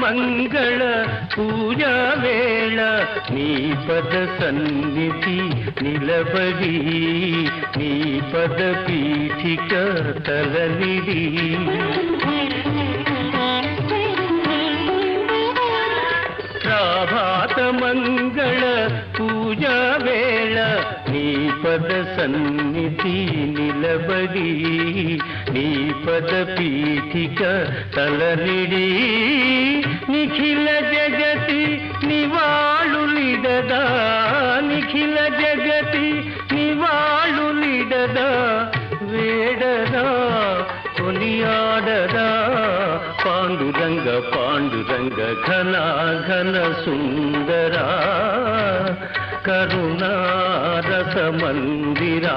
మంగళ పూజా వేళ నీ పద సన్నిధి నిలబడి నీ పద పీఠిక తలనిడి ప్రభాత మంగళ పూజా వేళ నీ పద సన్నిధి నిలబడి నీ పద పీఠిక తలనిడి నిఖిల జగతి నివాళులిడదా నిఖిల జగతి నివాళులిడదా వేడదా కొనియాడదా పాండురంగ పాండురంగ ఘన ఘన సుందరా కరుణారస మందిరా